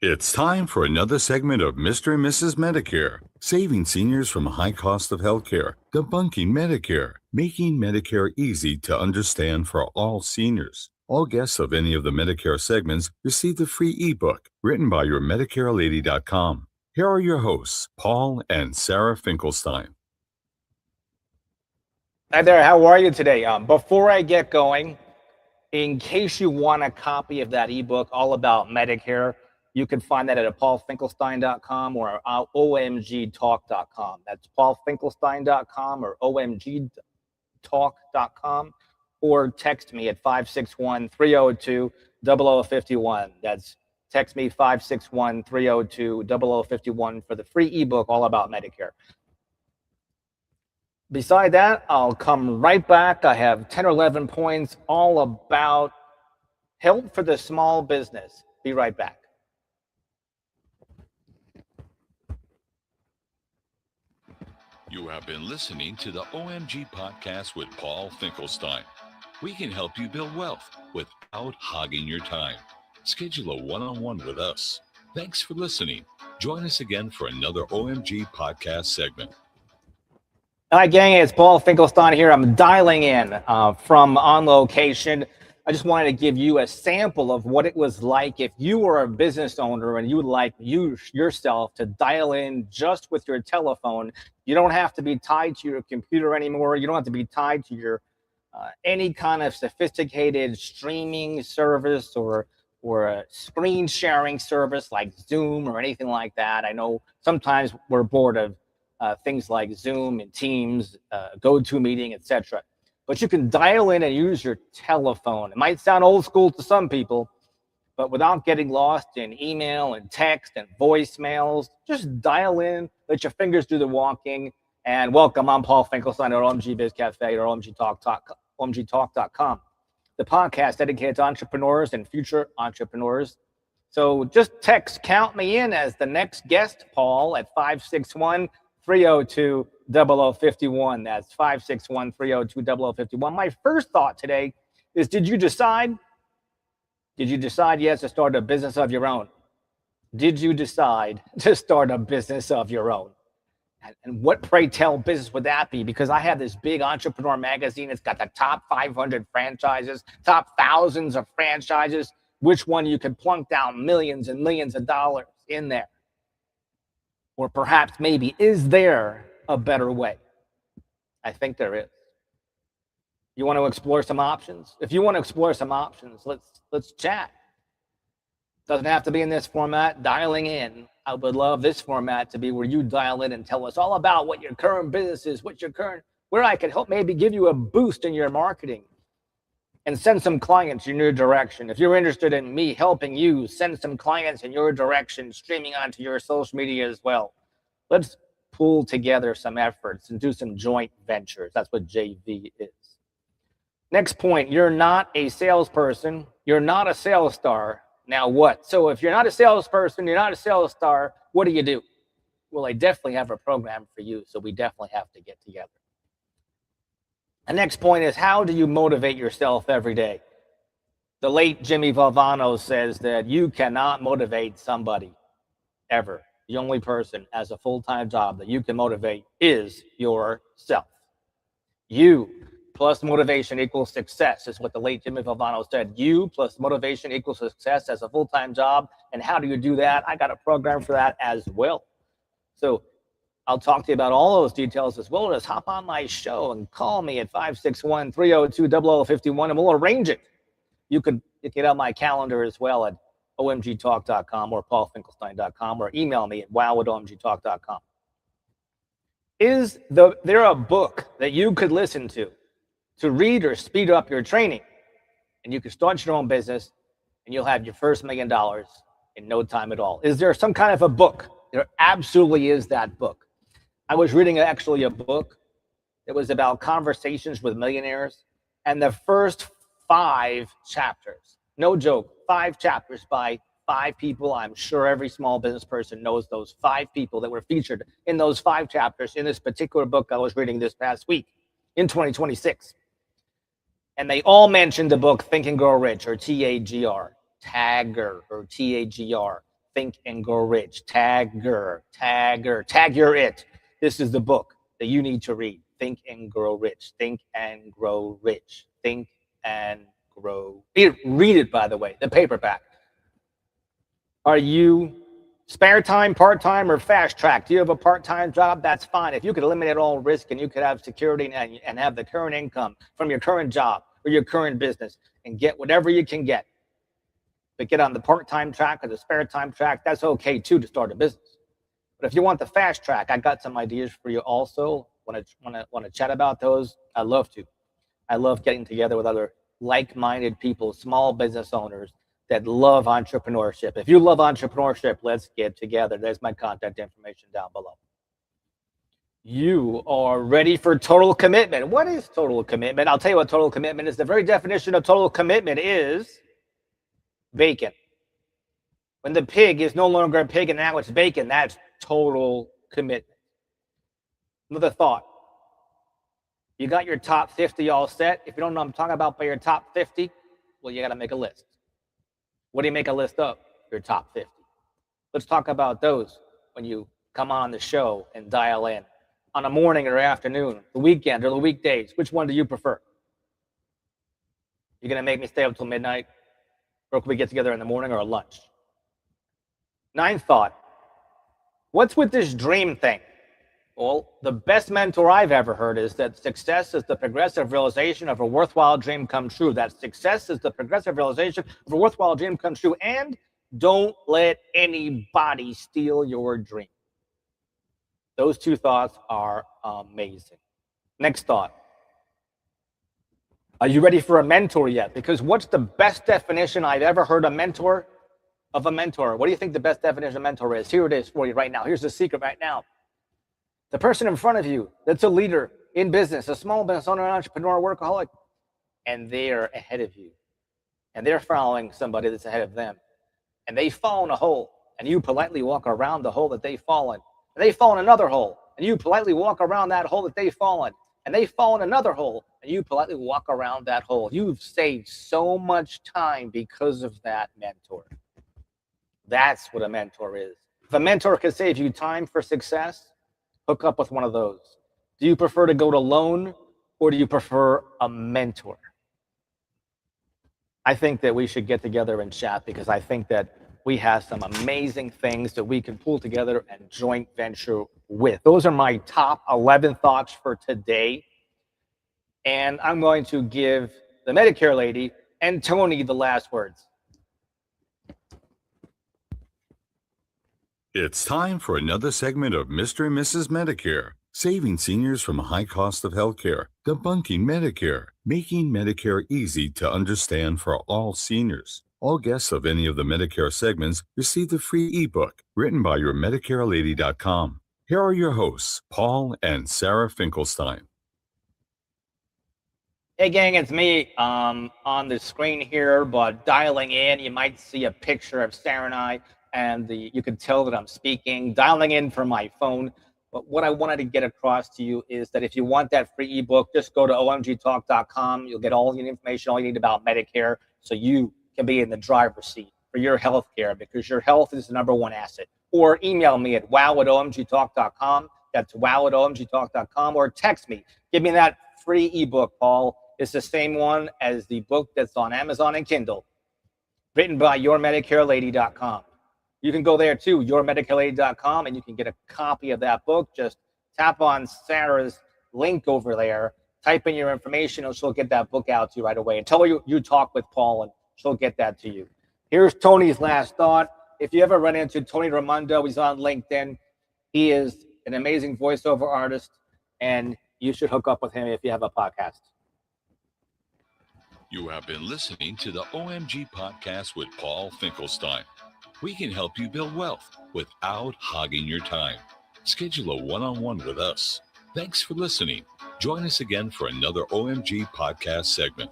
It's time for another segment of Mr. and Mrs. Medicare, saving seniors from a high cost of healthcare, debunking Medicare, making Medicare easy to understand for all seniors. All guests of any of the Medicare segments receive the free ebook written by your MedicareLady.com. Here are your hosts, Paul and Sarah Finkelstein. Hi there, how are you today? Before I get going, in case you want a copy of that ebook all about Medicare, you can find that at paulfinkelstein.com or omgtalk.com. That's paulfinkelstein.com or omgtalk.com, or text me at 561-302-0051. That's text me 561-302-0051 for the free ebook all about Medicare. Beside that, I'll come right back. I have 10 or 11 points all about help for the small business. Be right back. You have been listening to the OMG Podcast with Paul Finkelstein. We can help you build wealth without hogging your time. Schedule a one-on-one with us. Thanks for listening. Join us again for another OMG Podcast segment. Hi, gang. It's Paul Finkelstein here. I'm dialing in from on location. I just wanted to give you a sample of what it was like if you were a business owner and you would like you yourself to dial in just with your telephone. You don't have to be tied to your computer anymore. You don't have to be tied to your any kind of sophisticated streaming service or a screen sharing service like Zoom or anything like that. I know sometimes we're bored of things like Zoom and Teams, GoToMeeting, etc. But you can dial in and use your telephone. It might sound old school to some people, but without getting lost in email and text and voicemails, just dial in, let your fingers do the walking. And welcome, I'm Paul Finkelstein at OMG Biz Cafe or OMGTalk.com, the podcast dedicated to entrepreneurs and future entrepreneurs. So just text count me in as the next guest, Paul, at 561-302-0051. That's 561-302-0051. My first thought today is, did you decide yes to start a business of your own? Did you decide to start a business of your own? And what, pray tell, business would that be? Because I have this big entrepreneur magazine. It's got the top 500 franchises, top thousands of franchises. Which one you could plunk down millions and millions of dollars in there? Or perhaps maybe, is there a better way? I think there is. You want to explore some options? If you want to explore some options, let's chat. Doesn't have to be in this format, dialing in. I would love this format to be where you dial in and tell us all about what your current business is, where I could help maybe give you a boost in your marketing and send some clients in your direction. If you're interested in me helping you send some clients in your direction, streaming onto your social media as well, let's pull together some efforts and do some joint ventures. That's what JV is. Next point, you're not a salesperson. You're not a sales star. Now what? So if you're not a salesperson, you're not a sales star, what do? Well, I definitely have a program for you, so we definitely have to get together. The next point is, how do you motivate yourself every day? The late Jimmy Valvano says that you cannot motivate somebody ever. The only person as a full-time job that you can motivate is yourself. You plus motivation equals success is what the late Jimmy Valvano said. You plus motivation equals success as a full-time job. And how do you do that? I got a program for that as well. So I'll talk to you about all those details as well. Just hop on my show and call me at 561-302-0051 and we'll arrange it. You can get on my calendar as well at omgtalk.com or paulfinkelstein.com, or email me at wow@omgtalk.com. Is there a book that you could listen to read or speed up your training, and you can start your own business and you'll have your first $1 million in no time at all? Is there some kind of a book? There absolutely is that book. I was reading actually a book that was about conversations with millionaires, and the first 5 chapters, no joke, 5 chapters by 5 people. I'm sure every small business person knows those 5 people that were featured in those 5 chapters in this particular book I was reading this past week in 2026. And they all mentioned the book Think and Grow Rich, or TAGR, Tagger, or TAGR, Think and Grow Rich. Tagger. Tagger it. This is the book that you need to read. Think and Grow Rich. Think and Grow Rich. Think and Grow. Read it, by the way, the paperback. Are you spare time, part-time, or fast track? Do you have a part-time job? That's fine. If you could eliminate all risk and you could have security and have the current income from your current job or your current business and get whatever you can get, but get on the part-time track or the spare time track, that's okay too to start a business. But if you want the fast track, I got some ideas for you also. Want to chat about those? I love to. I love getting together with other like-minded people, small business owners that love entrepreneurship. If you love entrepreneurship, let's get together. There's my contact information down below. You are ready for total commitment. What is total commitment? I'll tell you what total commitment is. The very definition of total commitment is bacon. When the pig is no longer a pig and now it's bacon, that's total commitment. Another thought. You got your top 50 all set. If you don't know what I'm talking about by your top 50, well, you got to make a list. What do you make a list of? Your top 50. Let's talk about those when you come on the show and dial in. On a morning or afternoon, the weekend or the weekdays, which one do you prefer? You're going to make me stay up until midnight? Or can we get together in the morning or a lunch? Ninth thought. What's with this dream thing? Well, the best mentor I've ever heard is that success is the progressive realization of a worthwhile dream come true. That success is the progressive realization of a worthwhile dream come true. And don't let anybody steal your dream. Those two thoughts are amazing. Next thought. Are you ready for a mentor yet? Because what's the best definition I've ever heard of a mentor? What do you think the best definition of mentor is? Here it is for you right now. Here's the secret right now. The person in front of you that's a leader in business, a small business owner, an entrepreneur, workaholic, and they're ahead of you. And they're following somebody that's ahead of them. And they fall in a hole, and you politely walk around the hole that they fall in. And they fall in another hole, and you politely walk around that hole that they fall in. And they fall in another hole, and you politely walk around that hole. You've saved so much time because of that mentor. That's what a mentor is. If a mentor can save you time for success, hook up with one of those. Do you prefer to go it alone, or do you prefer a mentor? I think that we should get together and chat, because I think that we have some amazing things that we can pull together and joint venture with. Those are my top 11 thoughts for today. And I'm going to give the Medicare lady and Tony the last words. It's time for another segment of Mr. and Mrs. Medicare, saving seniors from a high cost of healthcare, debunking Medicare, making Medicare easy to understand for all seniors. All guests of any of the Medicare segments receive a free ebook written by yourmedicarelady.com. Here are your hosts, Paul and Sarah Finkelstein. Hey gang, it's me on the screen here, but dialing in, you might see a picture of Sarah and I, and you can tell that I'm speaking, dialing in from my phone. But what I wanted to get across to you is that if you want that free ebook, just go to omgtalk.com. You'll get all the information, all you need about Medicare, so you can be in the driver's seat for your health care, because your health is the number one asset. Or email me at wow@omgtalk.com. That's wow@omgtalk.com. Or text me. Give me that free ebook, Paul. It's the same one as the book that's on Amazon and Kindle, written by yourmedicarelady.com. You can go there too, yourmedicarelady.com, and you can get a copy of that book. Just tap on Sarah's link over there, type in your information, and she'll get that book out to you right away. And tell her you talk with Paul, and she'll get that to you. Here's Tony's last thought. If you ever run into Tony Raimondo, he's on LinkedIn. He is an amazing voiceover artist, and you should hook up with him if you have a podcast. You have been listening to the OMG Podcast with Paul Finkelstein. We can help you build wealth without hogging your time. Schedule a one-on-one with us. Thanks for listening. Join us again for another OMG Podcast segment.